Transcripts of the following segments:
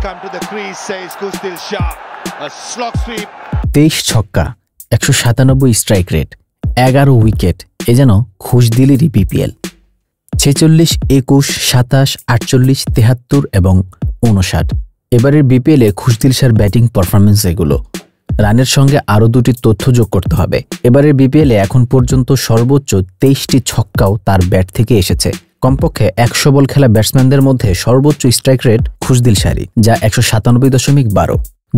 come to the crease, says Kustil Shah. A slog sweep. 23 ছক্কা, 197 strike rate, 11 wicket, এ যেন খুশদিলেরই BPL. 46, 21, 27, 48, 73 এবং 59। এবারের বিপিএলে খুশদিল শাহর ব্যাটিং পারফরমেন্স এগুলো। রানের সঙ্গে আরও দুটি তথ্য যোগ করতে হবে। এবারের বিপিএলে এখন পর্যন্ত সর্বোচ্চ 23টি ছক্কাও তার ব্যাট থেকে এসেছে। কমপক্ষে 100 বল খেলা ব্যাটসম্যানদের মধ্যে সর্বোচ্চ স্ট্রাইক রেট খুশদিল শাহরই, যা 197.12।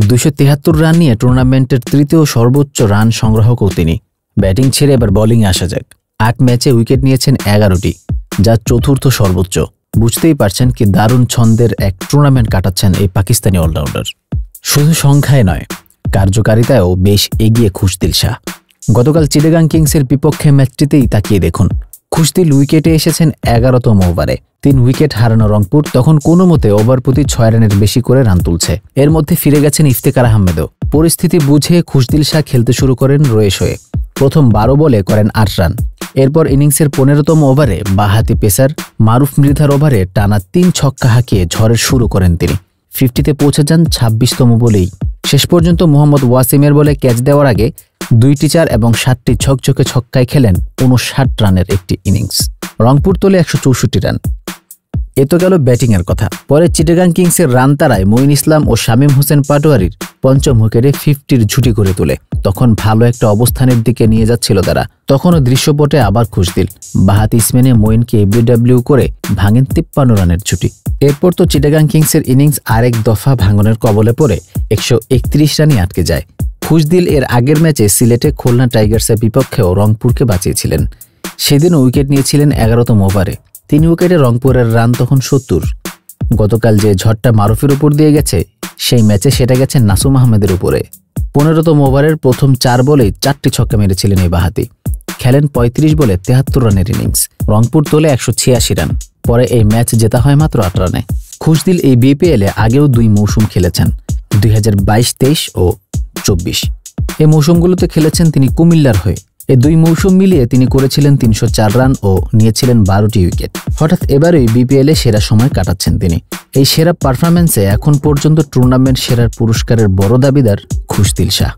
273 রান নিয়ে টুর্নামেন্টের তৃতীয় সর্বোচ্চ রান সংগ্রাহকও তিনি। ব্যাটিং ছেড়ে এবার বোলিংয়ে আসা যাক। 8 ম্যাচে উইকেট নিয়েছেন 11টি, যা চতুর্থ সর্বোচ্চ। বুঝতেই পারছেন কি দারুণ ছন্দের এক টুর্নামেন্ট কাটাচ্ছেন এই পাকিস্তানি অলরাউন্ডার। শুধু সংখ্যায় নয়, কার্যকারিতায়ও বেশ এগিয়ে খুশদিল শাহ। গতকাল চিটাগাং কিংসের বিপক্ষে ম্যাচটিতেই তাকিয়ে দেখুন। খুশদিল উইকেটে এসেছেন 11তম ওভারে। 3 উইকেট হারানো রংপুর তখন কোনো মতে ওভার প্রতি 6 রানের বেশি করে রান তুলছে। এর মধ্যে ফিরে গেছেন ইফতেখার আহমেদও। পরিস্থিতি বুঝে খুশদিল শাহ খেলতে শুরু করেন রয়েস হয়ে। প্রথম 12 বলে করেন 8 রান। এরপর ইনিংসের 15তম ওভারে বাঁহাতি পেসার মারুফ মৃধার ওভারে টানা 3 ছক্কা হাঁকিয়ে ঝড়ের শুরু করেন তিনি। 50-তে পৌঁছে যান 26তম বলেই। শেষ পর্যন্ত মোহাম্মদ ওয়াসিমের বলে ক্যাচ দেওয়ার আগে 2টি 4 এবং 7টি ঝকঝকে ছক্কায় খেলেন 59 রানের একটি ইনিংস। রংপুর তোলে 164 রান। এ তো গেল ব্যাটিংয়ের কথা। পরে চিটাগাং কিংসের রান তারায় মঈন ইসলাম ও শামীম হোসেন পাটোয়ারির 5ম উইকেটে 50-র ঝুঁটি করে তোলে। তখন ভালো একটা অবস্থানের দিকে নিয়ে যাচ্ছিল তারা। তখনও দৃশ্যপটে আবার খুশদিল বাঁহাতি স্পিনে মঈনকে এবিডব্লিউ করে ভাঙেন 53 রানের ঝুঁটি। এরপর তো চিটাগাং কিংসের ইনিংস আরেক দফা ভাঙনের কবলে পড়ে 131 রানই আটকে যায়। খুশদিল এর আগের ম্যাচে সিলেটে খুলনা টাইগার্সের বিপক্ষেও রংপুরকে বাঁচিয়েছিলেন। সেদিন উইকেট নিয়েছিলেন 11তম ওভারে। 3 উইকেটে রংপুরের রান তখন 70। গতকাল যে ঝড়টা মারুফের উপর দিয়ে গেছে, সেই ম্যাচে সেটা গেছে নাসুম আহমেদের উপরে। 15তম ওভারের প্রথম 4 বলেই 4টি ছক্কা মেরেছিলেন এই বাঁহাতি। খেলেন 35 বলে 73 রানের ইনিংস। রংপুর তোলে 186 রান। পরে এই ম্যাচ জেতা হয় মাত্র 8 রানে। খুশদিল এই বিপিএলে আগেও 2 মৌসুম খেলেছেন, 2022-23 ও 24। এই মৌসুমগুলোতে খেলেছেন তিনি কুমিল্লার হয়ে। এই 2 মৌসুম মিলিয়ে তিনি করেছিলেন 304 রান ও নিয়েছিলেন 12টি উইকেট। হঠাৎ এবারই বিপিএলে সেরা সময় কাটাচ্ছেন তিনি। এই সেরা পারফরম্যান্সে এখন পর্যন্ত টুর্নামেন্ট সেরার পুরস্কারের বড় দাবিদার খুশদিল শাহ।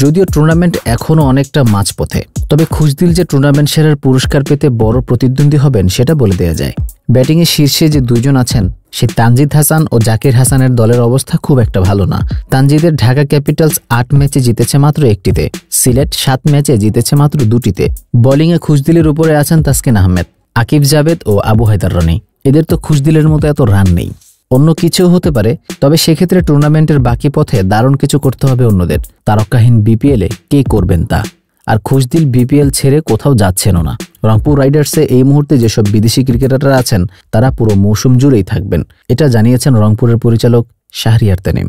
যদিও টুর্নামেন্ট এখনও অনেকটা মাঝপথে, তবে খুশদিল যে টুর্নামেন্ট সেরার পুরস্কার পেতে বড় প্রতিদ্বন্দ্বী হবেন সেটা বলে দেওয়া যায়। ব্যাটিংয়ে শীর্ষে যে 2 জন আছেন, সে তানজিদ হাসান ও জাকির হাসানের দলের অবস্থা খুব একটা ভালো না। তানজিদের ঢাকা ক্যাপিটালস 8 ম্যাচে জিতেছে মাত্র 1টিতে, সিলেট 7 ম্যাচে জিতেছে মাত্র 2টিতে। বোলিংয়ে খুশদিলের উপরে আছেন তাসকিন আহমেদ, আকিব জাভেদ ও আবু হায়দার রনি। এদের তো খুশদিলের মতো এত রান নেই। অন্য কিছুও হতে পারে, তবে সেক্ষেত্রে টুর্নামেন্টের বাকি পথে দারুণ কিছু করতে হবে অন্যদের। তারকাহীন বিপিএলে কে করবেন তা? আর খুশদিল বিপিএল ছেড়ে কোথাও যাচ্ছেনও না। রংপুর রাইডার্সে এই মুহূর্তে যেসব বিদেশি ক্রিকেটাররা আছেন, তারা পুরো মৌসুম জুড়েই থাকবেন, এটা জানিয়েছেন রংপুরের পরিচালক শাহরিয়ার তানিম।